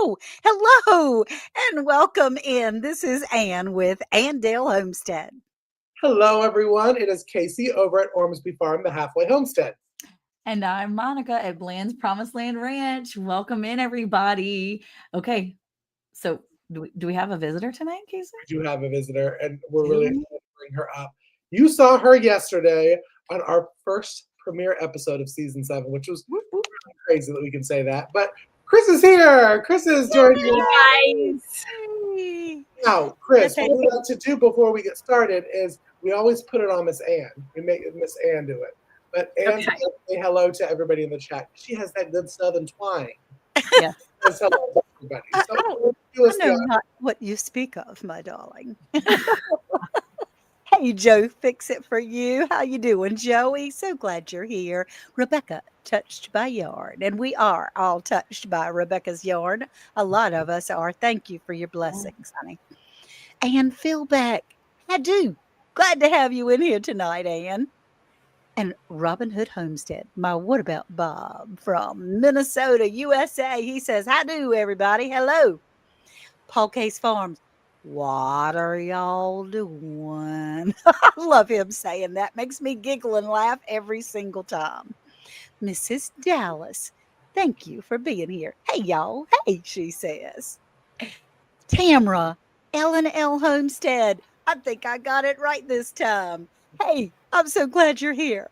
Oh, hello and welcome in. This is Ann with Andale Homestead. Hello, everyone. It is Casey over at Ormsby Farm, the halfway homestead. And I'm Monica at Bland's Promised Land Ranch. Welcome in, everybody. Okay, so do we have a visitor tonight, Casey? We do have a visitor, and we're really excited to bring her up. You saw her yesterday on our first premiere episode of season 7, which was really crazy that we can say that. But Chris is here. Chris is joining us. Hey. Now, Chris, what we like to do before we get started is we always put it on Miss Ann. We make Miss Ann do it. But Ann's going to say hello to everybody in the chat. She has that good southern twang. Yeah. Says hello to everybody. I know not what you speak of, my darling. Hey, Joe, fix it for you. How you doing, Joey? So glad you're here. Rebecca, touched by yarn. And we are all touched by Rebecca's yarn. A lot of us are. Thank you for your blessings, honey. And Phil Beck, I do. Glad to have you in here tonight, Ann. And Robin Hood Homestead, my What About Bob from Minnesota, USA. He says, "How do, everybody? Hello." Paul Case Farms, what are y'all doing? I love him saying that. Makes me giggle and laugh every single time. Mrs. Dallas, thank you for being here. Hey, y'all. Hey, she says. Tamra, L&L Homestead. I think I got it right this time. Hey, I'm so glad you're here.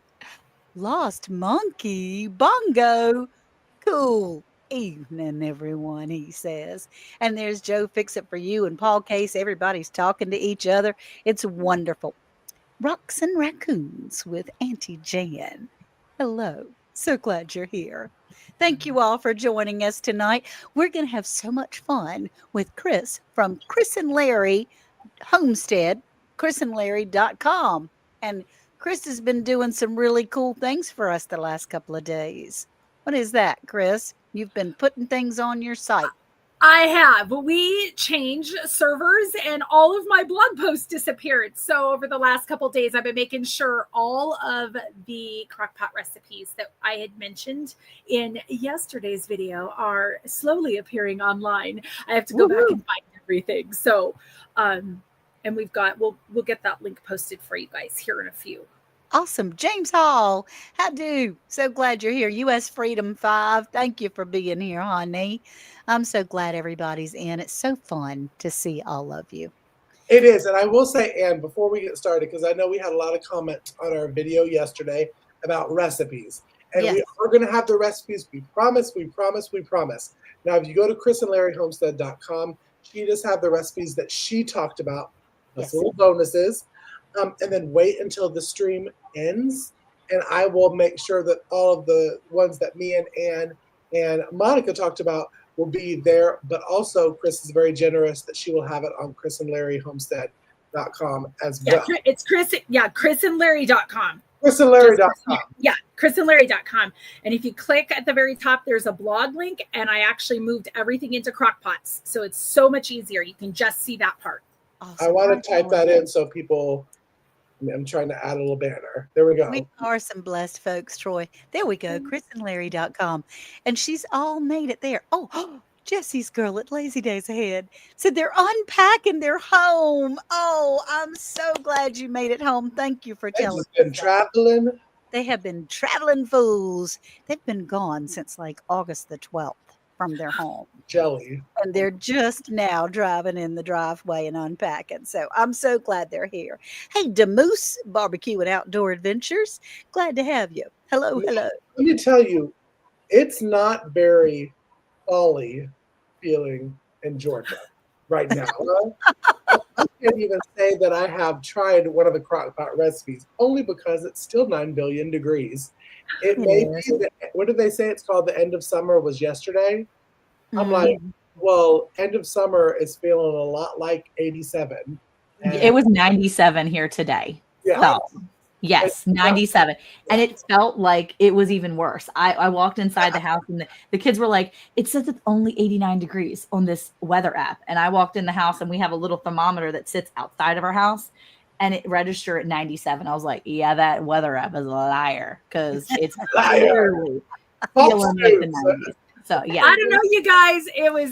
Lost Monkey Bongo. Cool evening, everyone, he says. And there's Joe Fix It For You and Paul Case. Everybody's talking to each other. It's wonderful. Rocks and Raccoons with Auntie Jan. Hello. So glad you're here. Thank you all for joining us tonight. We're going to have so much fun with Chris from Chris and Larry Homestead, chrisandlarry.com. And Chris has been doing some really cool things for us the last couple of days. What is that, Chris? You've been putting things on your site. I have. We changed servers and all of my blog posts disappeared. So over the last couple of days, I've been making sure all of the crockpot recipes that I had mentioned in yesterday's video are slowly appearing online. I have to go back and find everything. So, and we'll get that link posted for you guys here in a few. Awesome. James Hall, how do? So glad you're here. U.S. Freedom 5, thank you for being here, honey. I'm so glad everybody's in. It's so fun to see all of you. It is. And I will say, Ann, before we get started, because I know we had a lot of comments on our video yesterday about recipes. And we are going to have the recipes. We promise, we promise, we promise. Now, if you go to chrisandlarryhomestead.com, she does have the recipes that she talked about, plus little bonuses. And then wait until the stream ends, and I will make sure that all of the ones that me and Ann and Monica talked about will be there. But also, Chris is very generous that she will have it on chrisandlarryhomestead.com as well. It's chrisandlarry.com. chrisandlarry.com. Yeah, chrisandlarry.com. And if you click at the very top, there's a blog link, and I actually moved everything into crockpots, so it's so much easier. You can just see that part. Awesome. I want to type that in so people. I'm trying to add a little banner. There we go. We are some blessed folks, Troy. There we go, chrisandlarry.com. And she's all made it there. Oh, Jesse's girl at Lazy Days Ahead said they're unpacking their home. Oh, I'm so glad you made it home. Thank you for telling us. They've been traveling. They have been traveling fools. They've been gone since like August the 12th from their home. Jelly. And they're just now driving in the driveway and unpacking. So I'm so glad they're here. Hey, DeMoose Barbecue and Outdoor Adventures. Glad to have you. Hello, hello. Let me tell you, it's not very folly feeling in Georgia right now. I can't even say that I have tried one of the crockpot recipes, only because it's still 9 billion degrees. It may be that, what did they say? It's called the end of summer was yesterday. I'm like, well, end of summer is feeling a lot like 87. It was 97 here today. Yeah. So, yes, 97. And it felt like it was even worse. I walked inside the house and the kids were like, it says it's only 89 degrees on this weather app. And I walked in the house and we have a little thermometer that sits outside of our house. And it registered at 97. I was like, yeah, that weather app is a liar because it's literally feeling like the 90s. So yeah. I don't know, you guys.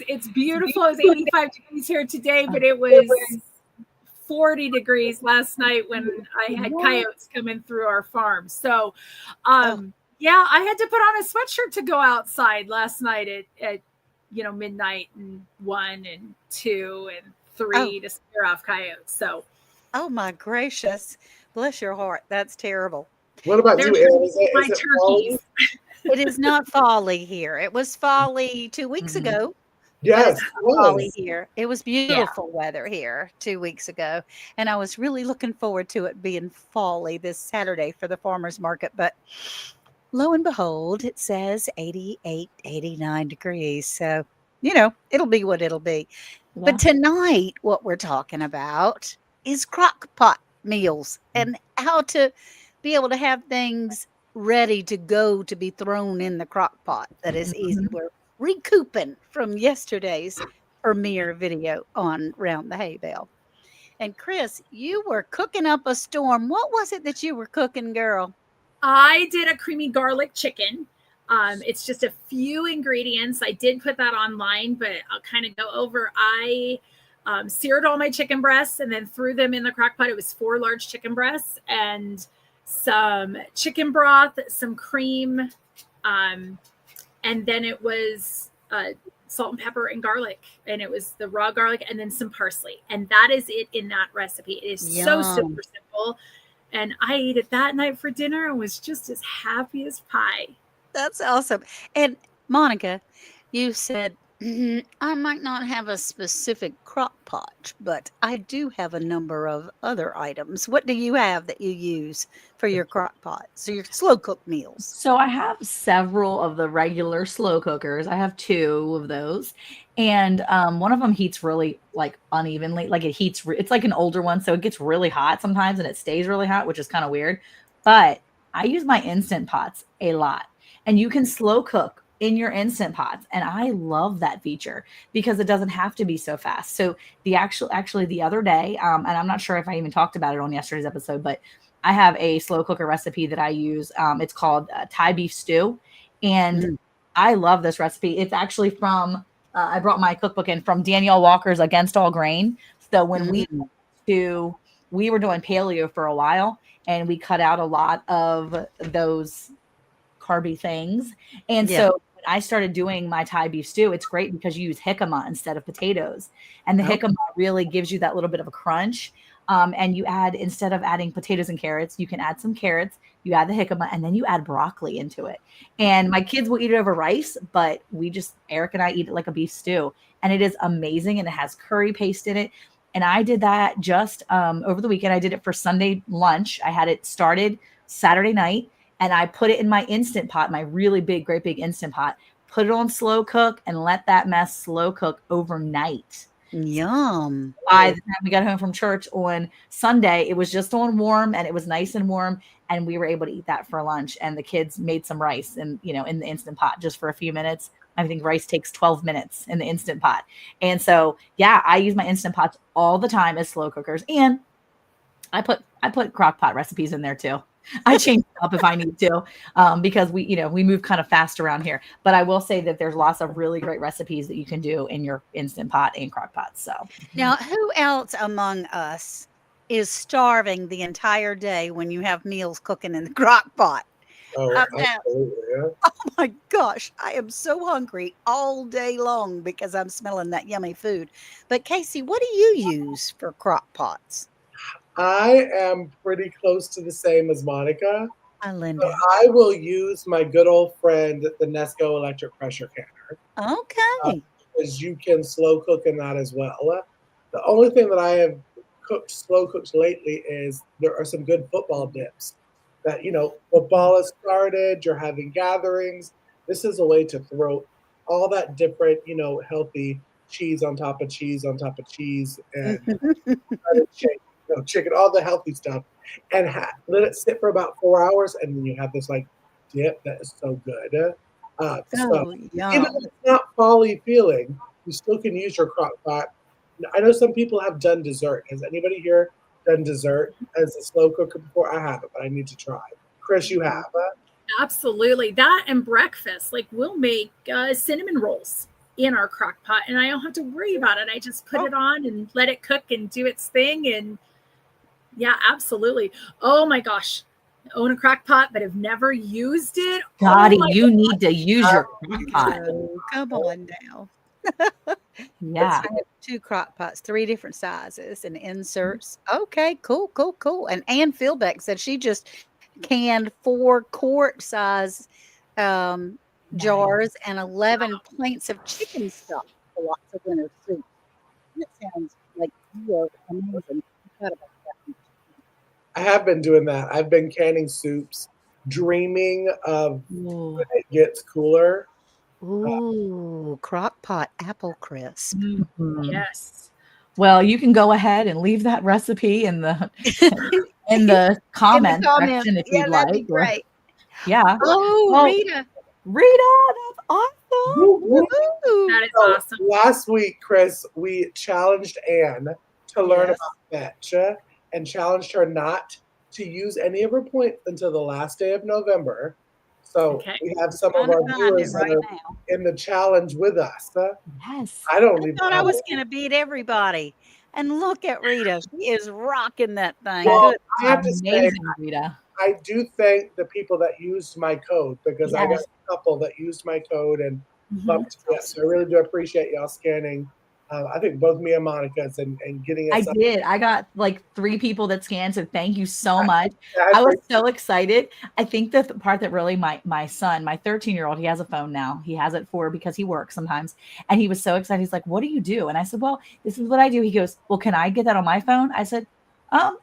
It's beautiful. It was 85 degrees here today, but it was 40 degrees last night when I had coyotes coming through our farm. So yeah, I had to put on a sweatshirt to go outside last night at midnight and 1 and 2 and 3 to scare off coyotes. So oh my gracious, bless your heart. That's terrible. What about you, Erin? Is my it turkeys. It is not folly here. It was folly 2 weeks ago. But Yes, it's it not folly was. here. It was beautiful weather here 2 weeks ago, and I was really looking forward to it being folly this Saturday for the farmers market, but lo and behold, it says 88, 89 degrees. So, it'll be what it'll be. Yeah. But tonight, what we're talking about is crock pot meals and how to be able to have things ready to go to be thrown in the crock pot that is easy. We're recouping from yesterday's premiere video on Round the Hay Bale. And Chris, you were cooking up a storm. What was it that you were cooking, girl? I did a creamy garlic chicken. It's just a few ingredients. I did put that online, but I'll kind of go over. I seared all my chicken breasts and then threw them in the crock pot. It was 4 large chicken breasts and some chicken broth, some cream, and then it was salt and pepper and garlic, and it was the raw garlic and then some parsley. And that is it in that recipe. It is so super simple. And I ate it that night for dinner and was just as happy as pie. That's awesome. And Monica, you said, I might not have a specific crock pot, but I do have a number of other items. What do you have that you use for your crock pot? So your slow cook meals. So I have several of the regular slow cookers. I have 2 of those. And one of them heats really like unevenly. Like it's like an older one. So it gets really hot sometimes and it stays really hot, which is kind of weird. But I use my Instant Pots a lot. And you can slow cook in your Instant Pots. And I love that feature because it doesn't have to be so fast. So actually the other day, and I'm not sure if I even talked about it on yesterday's episode, but I have a slow cooker recipe that I use. It's called Thai beef stew. And I love this recipe. It's actually from, I brought my cookbook in from Danielle Walker's Against All Grain. So when we were doing paleo for a while and we cut out a lot of those carby things. And so when I started doing my Thai beef stew, it's great because you use jicama instead of potatoes. And the jicama really gives you that little bit of a crunch. And you add, instead of adding potatoes and carrots, you can add some carrots, you add the jicama, and then you add broccoli into it. And my kids will eat it over rice, but Eric and I eat it like a beef stew. And it is amazing. And it has curry paste in it. And I did that just over the weekend. I did it for Sunday lunch. I had it started Saturday night. And I put it in my Instant Pot, my really big, great big Instant Pot, put it on slow cook and let that mess slow cook overnight. Yum. By the time we got home from church on Sunday, it was just on warm and it was nice and warm. And we were able to eat that for lunch. And the kids made some rice and, in the Instant Pot just for a few minutes. I think rice takes 12 minutes in the Instant Pot. And so, yeah, I use my Instant Pots all the time as slow cookers. And I put crock pot recipes in there too. I change it up if I need to, because we move kind of fast around here. But I will say that there's lots of really great recipes that you can do in your Instant Pot and crock pot. So now, who else among us is starving the entire day when you have meals cooking in the crock pot? Oh, absolutely, yeah. Oh my gosh, I am so hungry all day long because I'm smelling that yummy food. But Casey, what do you use for crock pots? I am pretty close to the same as Monica. Hi, Linda. I will use my good old friend, the Nesco electric pressure canner. Okay. Because you can slow cook in that as well. The only thing that I have slow cooked lately is there are some good football dips. That, football has started, you're having gatherings. This is a way to throw all that different, healthy cheese on top of cheese on top of cheese and chicken, all the healthy stuff, and let it sit for about 4 hours, and then you have this dip that is so good. So even if it's not folly feeling, you still can use your crock pot. I know some people have done dessert. Has anybody here done dessert as a slow cooker before? I haven't, but I need to try. Chris, you have? Absolutely. That and breakfast. Like we'll make cinnamon rolls in our crock pot and I don't have to worry about it. I just put it on and let it cook and do its thing. And yeah, absolutely. Oh my gosh. I own a crock pot, but have never used it. Dottie, Oh you need to use your crock pot. Oh, come on now. Yeah. I have 2 crock pots, 3 different sizes and inserts. Okay, cool, cool, cool. And Ann Philbeck said she just canned 4 quart size jars and 11 pints of chicken stock for lots of winter soup. That sounds like you are amazing. I forgot about that. I have been doing that. I've been canning soups, dreaming of Ooh. when it gets cooler. Ooh, crock pot apple crisp. Mhm. yes. Well, you can go ahead and leave that recipe in the In the comment comments. section if Yeah, you'd that'd be like. Or, great. yeah. Oh, Well, Rita. Rita, that's awesome. Woo-hoo. That is So awesome. last week, Chris, we challenged Anne to learn Yes. about fetch and challenged her not to use any of her points until the last day of November. So Okay. we have some of Trying to our find it viewers that right are now. in the challenge with us. Yes. I don't I even thought I have was it. gonna beat everybody. And look at Rita. She is rocking that thing. That's Well, Good. I have to say, amazing, Rita. I do thank the people that used my code because I got Yes. a couple that used my code and Mhm. bumped me up. So I really do appreciate y'all scanning. I think both me and Monica's and getting I us up. did. I got like 3 people that scanned, so thank you so much. I I was think- so excited. I think the part that really my son, my 13-year-old, he has a phone now. He has it because he works sometimes. And he was so excited. He's like, "What do you do?" And I said, "Well, this is what I do." He goes, "Well, can I get that on my phone?" I said,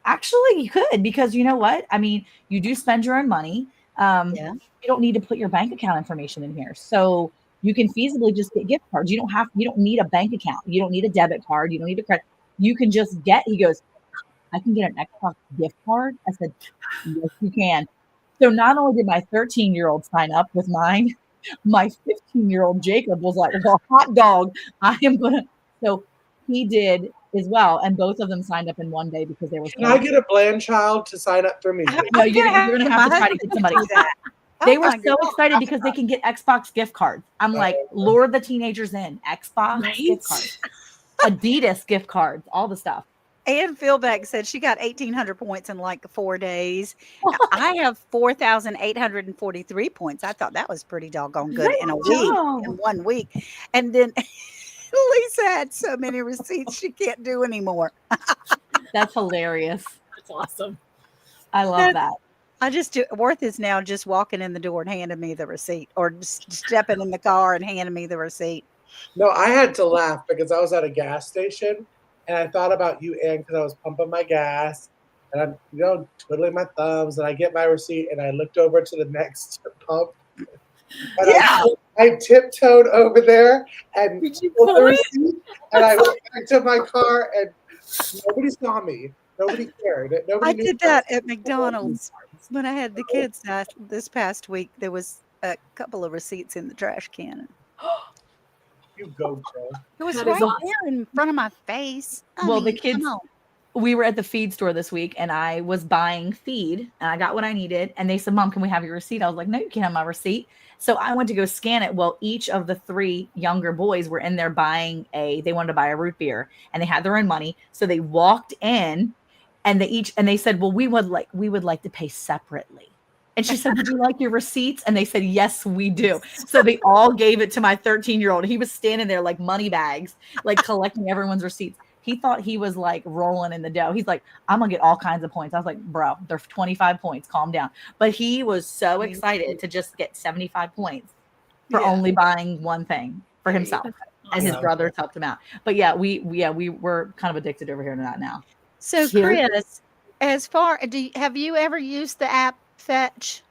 actually you could, because you know what? I mean, you do spend your own money. Yeah. You don't need to put your bank account information in here. So you can feasibly just get gift cards. You don't need a bank account. You don't need a debit card. You don't need a credit. You can just he goes, "I can get an Xbox gift card." I said, "Yes, you can." So not only did my 13-year-old sign up with mine, my 15-year-old Jacob was like, "Well, hot dog, I am gonna." So he did as well, and both of them signed up in one day because they were Can so I excited. get a Blanchild to sign up for me, I'm please? No, you're gonna gonna my have to try to husband get to somebody. do that. They Oh were my so God. excited because they can get Xbox gift cards. I'm like, lure the teenagers in. Xbox Right? gift cards, Adidas gift cards, all the stuff. Ann Philbeck said she got 1,800 points in like 4 days. I have 4,843 points. I thought that was pretty doggone good in a Great week, job. in 1 week. And then Lisa had so many receipts she can't do anymore. That's hilarious. That's awesome. I love that. I just do. Worth is now just walking in the door and handing me the receipt, or just stepping in the car and handing me the receipt. No, I had to laugh because I was at a gas station and I thought about you, Ann, because I was pumping my gas and I'm, twiddling my thumbs and I get my receipt and I looked over to the next pump and Yeah. I tiptoed over there and Did you pulled the pull it? receipt and I went back to my car and nobody saw me. Nobody cared. Nobody I knew. did that at McDonald's when I had the kids this past week. There was a couple of receipts in the trash can. You go, girl. It was That is right awesome. there in front of my face. Well, the Come kids, on. we were at the feed store this week and I was buying feed and I got what I needed. And they said, "Mom, can we have your receipt?" I was like, "No, you can't have my receipt." So I went to go scan it. Well, each of the 3 younger boys were in there they wanted to buy a root beer and they had their own money. So they walked in and they said, "Well, we would like to pay separately." And she said, "Would you like your receipts?" And they said, "Yes, we do." So they all gave it to my 13-year-old. He was standing there like money bags, like collecting everyone's receipts. He thought he was like rolling in the dough. He's like, "I'm gonna get all kinds of points." I was like, "Bro, they're 25 points. Calm down." But he was so excited to just get 75 points for Yeah. only buying one thing for There you himself. go. And his Awesome. brothers helped him out. But yeah, we were kind of addicted over here to that now. So, Here. Chris, have you ever used the app Fetch?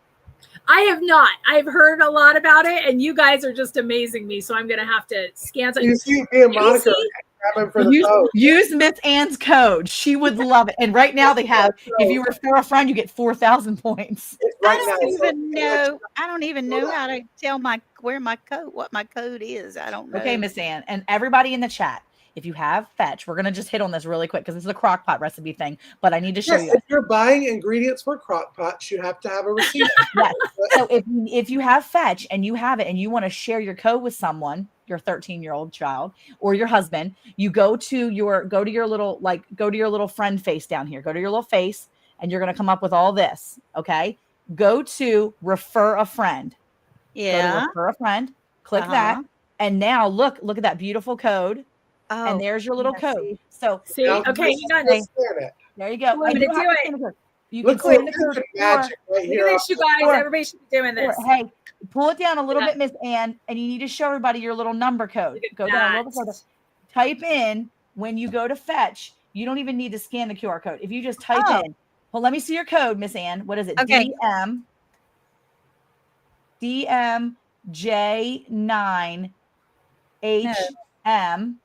I have not. I've heard a lot about it, and you guys are just amazing me. So I'm gonna have to scan You it. see me and Monica Casey? grabbing for the code. Use Miss Ann's code. She would love it. And right now they have, if you refer a friend, you get 4,000 points. It's I right don't now. even know. I don't even know how to tell what my code is. I don't know. Okay, Miss Ann, and everybody in the chat, if you have Fetch, we're going to just hit on this really quick because this is a crock pot recipe thing, but I need to show Yes, you. if you're buying ingredients for crock pots, you have to have a receipt. Yes. So if you have Fetch and you have it and you want to share your code with someone, your 13-year-old child or your husband, you go to your little friend face down here. Go to your little face and you're going to come up with all this, okay? Go to refer a friend. Go to Yeah. refer a friend, click that, and now look at that beautiful code. And Oh, there's your little yeah, code. see. So See, Now, okay, this is hang on. the scan it. there you go. I'm And gonna you do have to it. scan the code. You Look can at scan the the code magic right Look here. at this, you guys. Or- Everybody should be doing this. hey, pull it down a little Yeah. bit, Miss Ann, and you need to show everybody your little number code. Look at Go down a little bit that. further. Type in when you go to Fetch. You don't even need to scan the QR code. If you just type Oh. in, well, let me see your code, Miss Ann. What is it? Okay. DMJ9HM,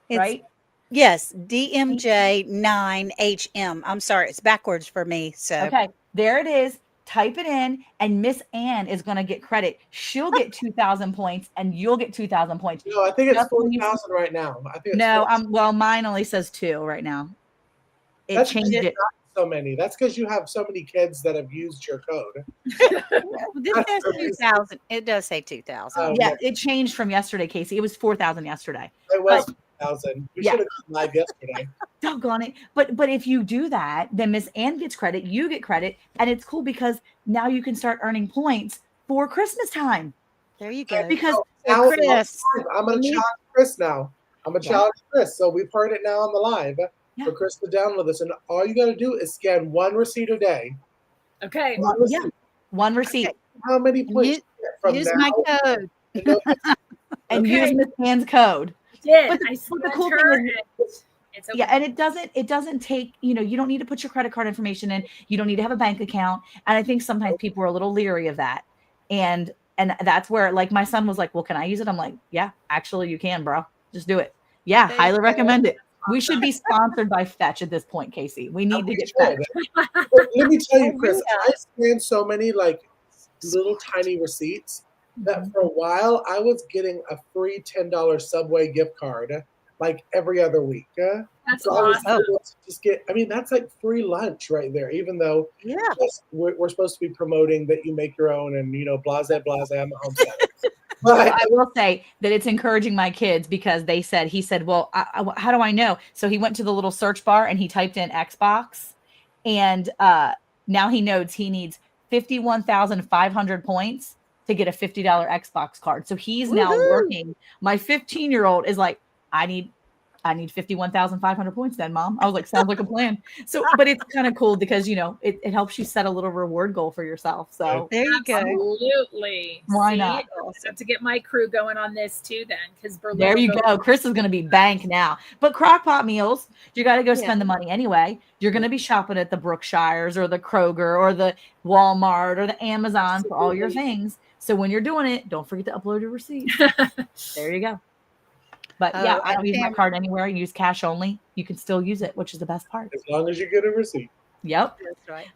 It's, right? yes, DMJ9HM. I'm sorry, it's backwards for me. So Okay, there it is. Type it in, and Miss Ann is going to get credit. She'll get 2,000 points, and you'll get 2,000 points. No, I think it's Just when you- 4,000 right now. I think it's No, 4,000. well, mine only says 2 right now. It That's changed because it. so many. That's because you have so many kids that have used your code. this says 2,000. It does say 2,000. Oh, Yeah, it changed from yesterday, Casey. It was 4,000 yesterday. It was 4,000. We Yeah. should have gone live yesterday. Doggone it. But if you do that, then Miss Ann gets credit, you get credit, and it's cool because now you can start earning points for Christmas time. There you go. Because So Now, Chris, I'm going to you- challenge Chris now. I'm going to Yeah. challenge Chris. So we've heard it now on the live Yeah. for Chris to download this. And all you got to do is scan one receipt a day. Okay. One yeah, receipt. one receipt. How many points Use- you get from use now? my code. And Okay. use Miss Ann's code. Did. But the- I but the sent cool her thing and it's okay. Yeah, and it doesn't take, you don't need to put your credit card information in. You don't need to have a bank account. And I think sometimes people are a little leery of that. And that's where, like, my son was like, well, can I use it? I'm like, yeah, actually you can, bro. Just do it. Yeah, There you highly go. recommend it. We should be sponsored by Fetch at this point, Casey. We need to We get should. Fetch. But let me tell you, Oh, Chris, yeah. I scanned so many like little tiny receipts that for a while I was getting a free $10 Subway gift card like every other week. That's So I was awesome. able to just get, I mean, that's like free lunch right there, even though Yeah. yes, we're supposed to be promoting that you make your own and, blase, blase on the home side. But I will say that it's encouraging my kids because he said, well, how do I know? So he went to the little search bar and he typed in Xbox, and now he knows he needs 51,500 points to get a $50 Xbox card. So he's now Woohoo. working. My 15-year-old is like, I need 51,500 points then, Mom. I was like, sounds like a plan. So, but it's kind of cool because, it helps you set a little reward goal for yourself. So There you go. Absolutely. Why See, not? I have to get my crew going on this too then, because there you go. Chris is going to be bank now. But crockpot meals, you got to go spend the money anyway. You're going to be shopping at the Brookshires or the Kroger or the Walmart or the Amazon for all your things. So when you're doing it, don't forget to upload your receipt. There you go. But yeah, I don't use my card anywhere. I use cash only. You can still use it, which is the best part. as long as you get a receipt. Yep. That's right.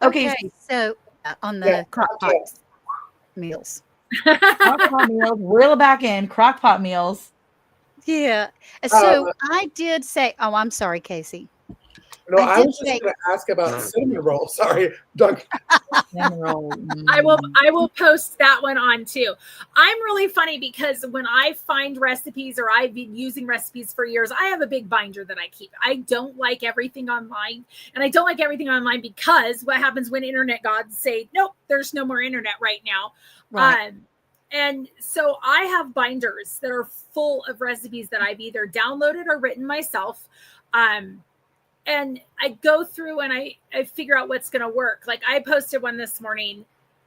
Okay. Okay, so on the crockpot meals. Crockpot meals. Reel it back in. Crockpot meals. Yeah. So I did say, oh, I'm sorry, Casey. No, I I did was just say- going to ask about cinnamon roll. Sorry, Doug. Cinnamon roll. I will post that one on too. I'm really funny because when I find recipes or I've been using recipes for years, I have a big binder that I keep. I don't like everything online, and I don't like everything online because what happens when internet gods say, nope, there's no more internet right now. Right. And so I have binders that are full of recipes that I've either downloaded or written myself. And I go through and I figure out what's going to work. Like I posted one this morning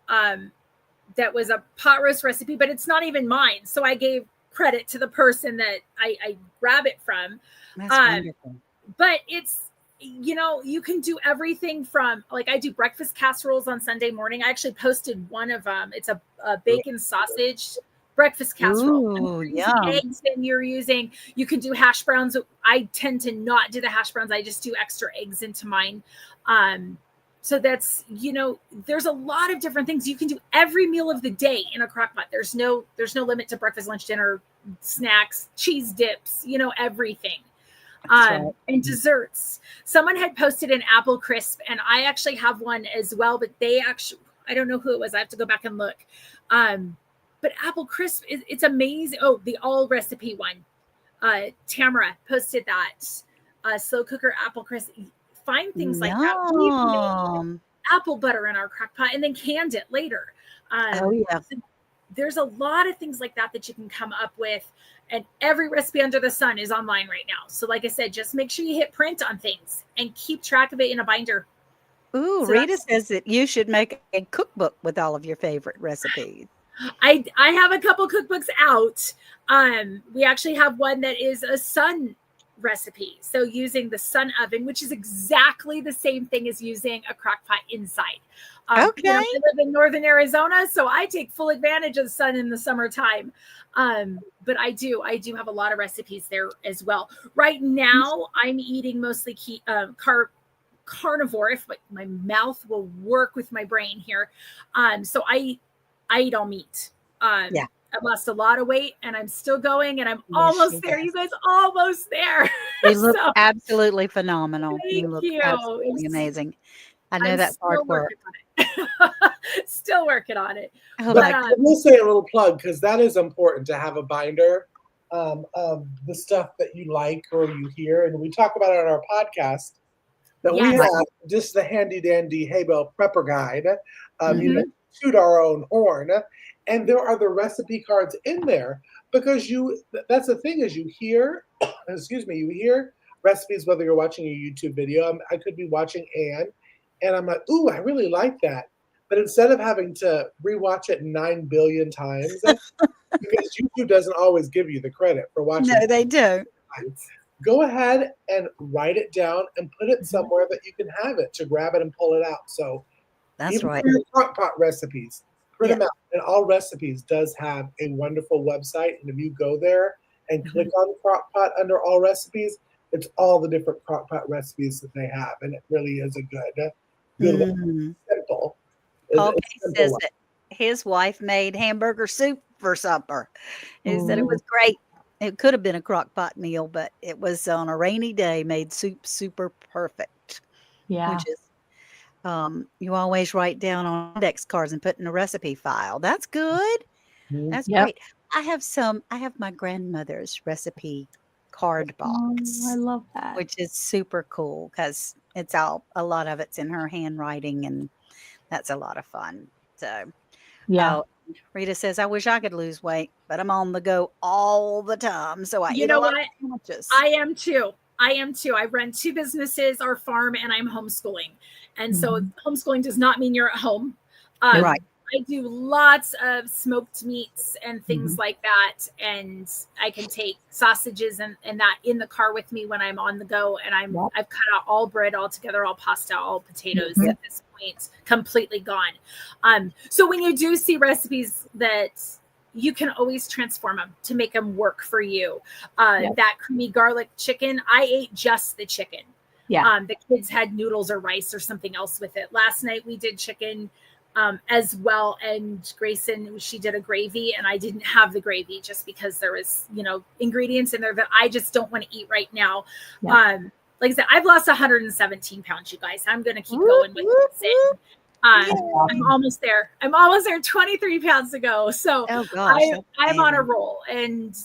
that was a pot roast recipe, but it's not even mine. So I gave credit to the person that I grab it from. That's wonderful. But it's, you can do everything from, like I do breakfast casseroles on Sunday morning. I actually posted one of them. It's a bacon sausage breakfast casserole. Ooh, yum. Eggs, and you can do hash browns. I tend to not do the hash browns. I just do extra eggs into mine. So that's, there's a lot of different things you can do every meal of the day in a crock pot. There's no limit to breakfast, lunch, dinner, snacks, cheese dips, everything. Right. And desserts. Someone had posted an apple crisp, and I actually have one as well, but I don't know who it was. I have to go back and look. But apple crisp, it's amazing. Oh, the all recipe one. Tamara posted that. Slow cooker apple crisp. Find things like that. We've made apple butter in our crock pot and then canned it later. Oh, yeah. So there's a lot of things like that you can come up with, and every recipe under the sun is online right now. So like I said, just make sure you hit print on things and keep track of it in a binder. Ooh, So Rita says that you should make a cookbook with all of your favorite recipes. I have a couple cookbooks out. We actually have one that is a sun recipe. So using the sun oven, which is exactly the same thing as using a crock pot inside. Okay. I live in northern Arizona, so I take full advantage of the sun in the summertime. But I do have a lot of recipes there as well. Right now, I'm eating mostly carnivore, if my mouth will work with my brain here. So I eat all meat. Yeah. I've lost a lot of weight and I'm still going, and I'm almost there. You guys, almost there. You look absolutely phenomenal. Thank You look you. absolutely amazing. I know I'm that's hard still work. working on it. Still working on it. Oh, But I will say a little plug, because that is important to have a binder of the stuff that you like or you hear. And we talk about it on our podcast that we Yes. have just the handy dandy Hay Bale Prepper Guide. Mhm. Toot our own horn. And there are the recipe cards in there, because that's the thing is you hear, you hear recipes, whether you're watching a YouTube video. I could be watching Anne, and I'm like, ooh, I really like that. But instead of having to rewatch it 9 billion times, because YouTube doesn't always give you the credit for watching. No, they don't. Go ahead and write it down and put it somewhere that you can have it to grab it and pull it out. So That's even right. for your crock pot recipes, print them out. And All Recipes does have a wonderful website. And if you go there and click on crock pot under All Recipes, it's all the different crock pot recipes that they have. And it really is a good one. Simple. Paul Case says that his wife made hamburger soup for supper. He said it was great. It could have been a crock pot meal, but it was on a rainy day, made soup super perfect. Yeah. Which is, you always write down on index cards and put in a recipe file. That's good. That's great. I have my grandmother's recipe card box. Oh, I love that. Which is super cool because a lot of it's in her handwriting, and that's a lot of fun. So, Rita says, I wish I could lose weight, but I'm on the go all the time. So I eat a lot of sandwiches. I am too. I run 2 businesses, our farm, and I'm homeschooling. And so homeschooling does not mean you're at home. Right. I do lots of smoked meats and things like that. And I can take sausages and that in the car with me when I'm on the go. And I've cut out all bread altogether, all pasta, all potatoes at this point, completely gone. So when you do see recipes that you can always transform them to make them work for you. That creamy garlic chicken, I ate just the chicken. Yeah. The kids had noodles or rice or something else with it. Last night we did chicken as well. And Grayson, she did a gravy, and I didn't have the gravy just because there was, ingredients in there that I just don't want to eat right now. Yeah. Like I said, I've lost 117 pounds, you guys. I'm going to keep going with this. I'm almost there. 23 pounds to go. So I'm on a roll. And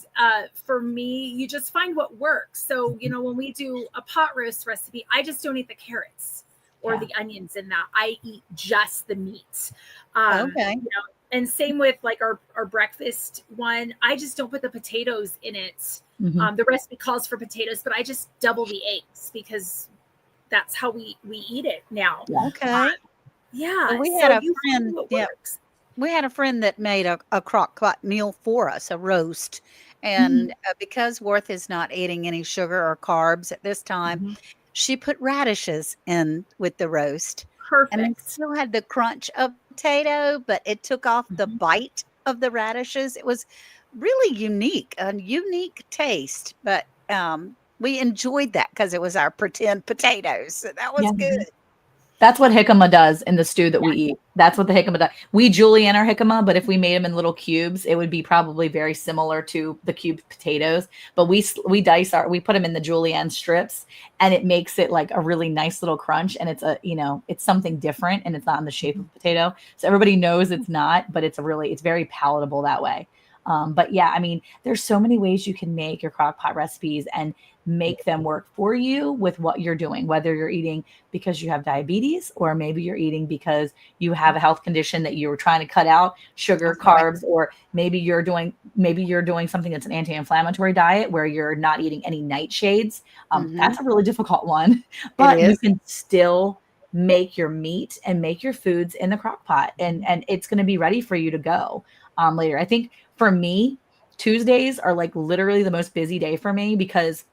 for me, you just find what works. So, when we do a pot roast recipe, I just don't eat the carrots or the onions in that. I eat just the meat. And same with like our breakfast one. I just don't put the potatoes in it. The recipe calls for potatoes, but I just double the eggs because that's how we eat it now. Okay. Well, we had a friend. We had a friend that made a crock pot meal for us, a roast. And because Worth is not eating any sugar or carbs at this time, she put radishes in with the roast. Perfect. And it still had the crunch of potato, but it took off the bite of the radishes. It was really unique, a unique taste. But we enjoyed that because it was our pretend potatoes. So that was good. That's what jicama does in the stew that we eat. That's what the jicama does. We julienne our jicama, but if we made them in little cubes, it would be probably very similar to the cubed potatoes. But we dice we put them in the julienne strips, and it makes it like a really nice little crunch. And it's it's something different, and it's not in the shape of potato, so everybody knows it's not. But it's very palatable that way. But yeah, I mean, there's so many ways you can make your crock pot recipes and make them work for you with what you're doing, whether you're eating because you have diabetes, or maybe you're eating because you have a health condition that you were trying to cut out sugar, carbs, or maybe you're doing something that's an anti-inflammatory diet where you're not eating any nightshades. That's a really difficult one, but you can still make your meat and make your foods in the crock pot, and it's going to be ready for you to go later. I think for me, Tuesdays are like literally the most busy day for me because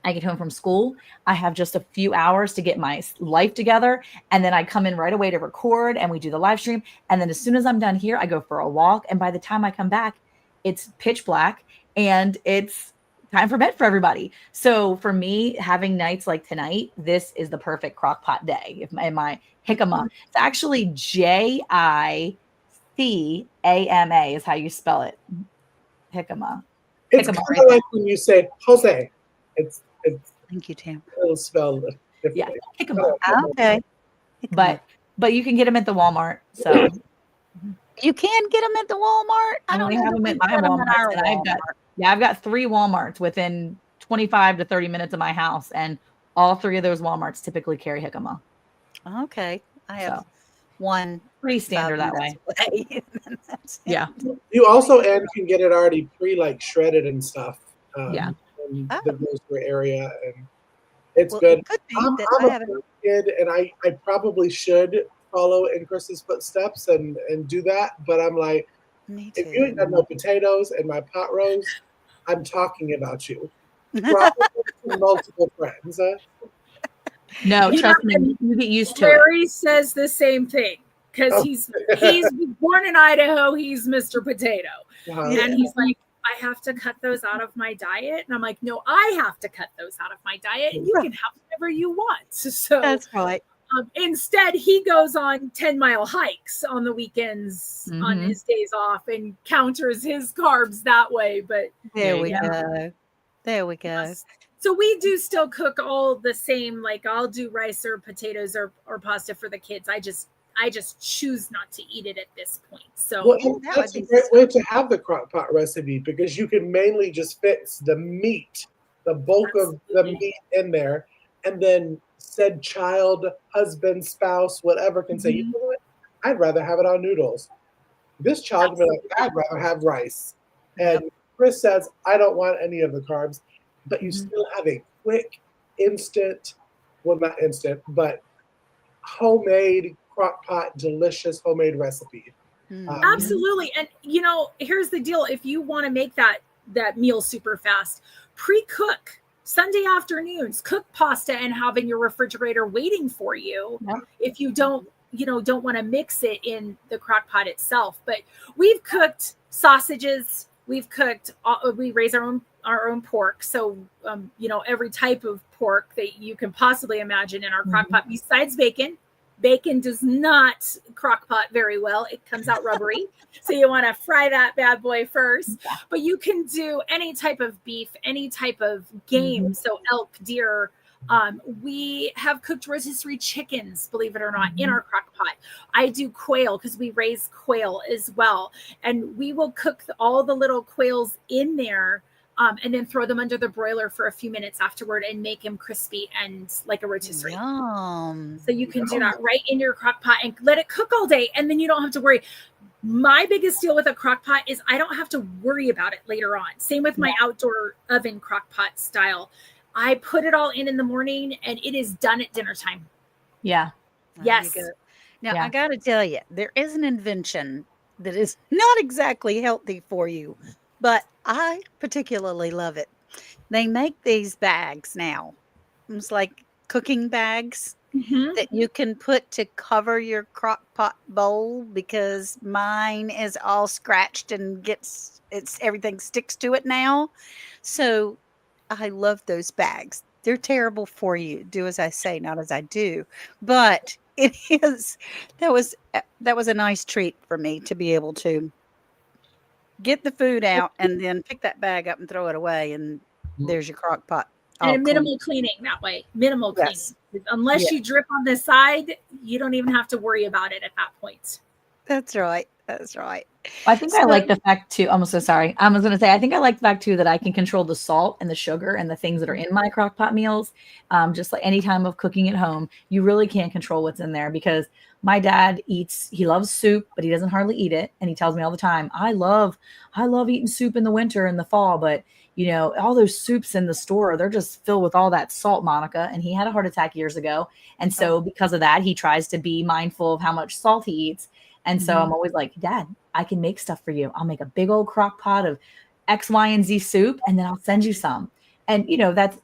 I get home from school. I have just a few hours to get my life together. And then I come in right away to record, and we do the live stream. And then as soon as I'm done here, I go for a walk. And by the time I come back, it's pitch black and it's time for bed for everybody. So for me, having nights like tonight, this is the perfect crock pot day. If my jicama, it's actually Jicama is how you spell it. Jicama. It's kind of like when you say Jose. It's thank you, Tam. It'll spell differently. Yeah, jicama. Okay. But you can get them at the Walmart. So you can get them at the Walmart. I don't have them at my Walmart. I've got 3 Walmarts within 25 to 30 minutes of my house, and all 3 of those Walmarts typically carry jicama. Okay, I have one. Pretty standard that way. Yeah. You also can get it already shredded and stuff. In the grocery area, and it's good. It could be I'm a kid, and I probably should follow in Chris's footsteps and do that. But I'm like, if you ain't got no potatoes and my pot roast, I'm talking about you. Multiple friends. No, trust me, you get used to Larry says the same thing because he's born in Idaho. He's Mr. Potato, and he's like, I have to cut those out of my diet. And I'm like, no, I have to cut those out of my diet, and you can have whatever you want. So that's right. Instead, he goes on 10-mile hikes on the weekends on his days off and counters his carbs that way. But there we go. There we go. Yes. So we do still cook all the same. Like I'll do rice or potatoes or pasta for the kids. I just choose not to eat it at this point. So that's a great way to have the crock pot recipe, because you can mainly just fix the meat, the bulk of the meat in there, and then said child, husband, spouse, whatever can say, you know what, I'd rather have it on noodles. This child will be like, I'd rather have rice. And Chris says, I don't want any of the carbs, but you still have a quick, instant, well, not instant, but homemade crock pot, delicious homemade recipe. Absolutely. And here's the deal. If you want to make that meal super fast, pre-cook Sunday afternoons, cook pasta and have in your refrigerator waiting for you. If you don't want to mix it in the crock pot itself. But we've cooked sausages, we raise our own pork. So, every type of pork that you can possibly imagine in our crock pot, besides bacon. Bacon does not crock pot very well. It comes out rubbery. So you want to fry that bad boy first. But you can do any type of beef, any type of game. So elk, deer. We have cooked rotisserie chickens, believe it or not, in our crock pot. I do quail because we raise quail as well. And we will cook all the little quails in there. And then throw them under the broiler for a few minutes afterward and make them crispy and like a rotisserie. Yum. So you can do that right in your crock pot and let it cook all day. And then you don't have to worry. My biggest deal with a crock pot is I don't have to worry about it later on. Same with my outdoor oven crock pot style. I put it all in the morning and it is done at dinner time. Yeah. Yes. Now, I got to tell you, there is an invention that is not exactly healthy for you, but I particularly love it. They make these bags now. It's like cooking bags that you can put to cover your crock pot bowl, because mine is all scratched and everything sticks to it now. So I love those bags. They're terrible for you. Do as I say, not as I do. But It is. That was a nice treat for me to be able to get the food out and then pick that bag up and throw it away, and there's your crock pot all And clean. minimal cleaning that way. Minimal cleaning. Yes. Unless Yeah, you drip on the side, you don't even have to worry about it at that point. that's right. That's right. I think I So like the fact too. I'm so sorry. I was going to say, I think I like the fact too that I can control the salt and the sugar and the things that are in my crock pot meals. Just like any time of cooking at home, you really can't control what's in there because my dad he loves soup, but he doesn't hardly eat it. And he tells me all the time, I love eating soup in the winter and the fall, but all those soups in the store, they're just filled with all that salt, Monica. And he had a heart attack years ago. And oh, so because of that, he tries to be mindful of how much salt he eats. And so mhm. I'm always like, Dad, I can make stuff for you. I'll make a big old crock pot of X, Y, and Z soup, and then I'll send you some. And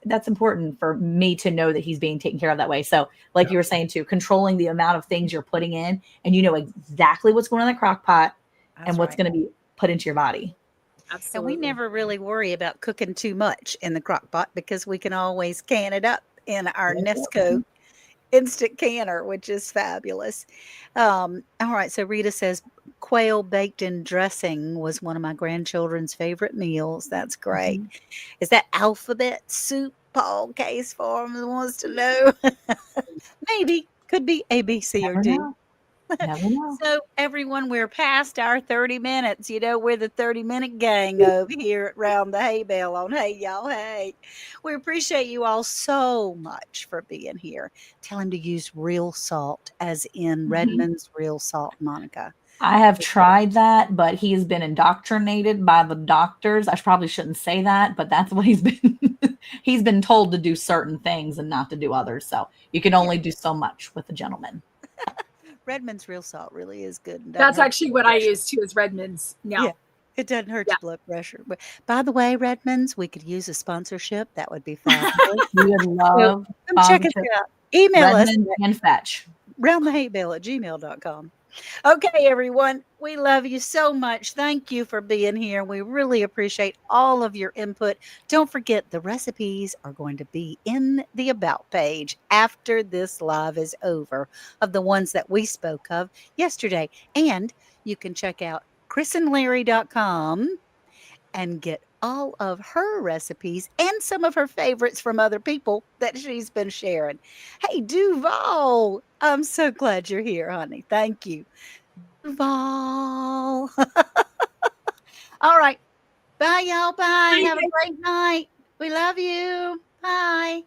that's important for me to know that he's being taken care of that way. So, like Yeah. you were saying too, controlling the amount of things you're putting in, and you know exactly what's going on in the crock pot and That's what's right. going to be put into your body. And we Absolutely. never really worry about cooking too much in the crock pot because we can always can it up in our Nesco instant canner, which is fabulous. All right, so Rita says quail baked in dressing was one of my grandchildren's favorite meals. That's great. Mhm. Is that alphabet soup? Paul Case Farms wants to know. Maybe could be A, B, C, or Never D. know. Never know. So, everyone, we're past our 30 minutes. We're the 30-minute gang over here at Round the Hay Bale on Hey Y'all Hey. We appreciate you all so much for being here. Tell him to use real salt, as in Mhm. Redmond's real salt, Monica. I have tried that, but he's been indoctrinated by the doctors. I probably shouldn't say that, but that's what he's been he's been told to do certain things and not to do others. So you can Yeah, only do so much with a gentleman. Redmond's real salt really is good and doesn't That's hurt actually your blood what I pressure. use too is Redmond's. Yeah, No. it doesn't hurt Yeah. your blood pressure. But by the way, Redmond's, we could use a sponsorship. That would be fabulous. We would So love come check us sponsorship. out. Email us Redmond at and Fetch. roundthehaybale@gmail.com. Okay, everyone, we love you so much. Thank you for being here. We really appreciate all of your input. Don't forget the recipes are going to be in the About page after this live is over of the ones that we spoke of yesterday. And you can check out chrisandlarry.com and get all of her recipes and some of her favorites from other people that she's been sharing. Hey, Duval, I'm so glad you're here, honey. Thank you. Duval. All right. Bye, y'all. Bye. Have a great night. We love you. Bye.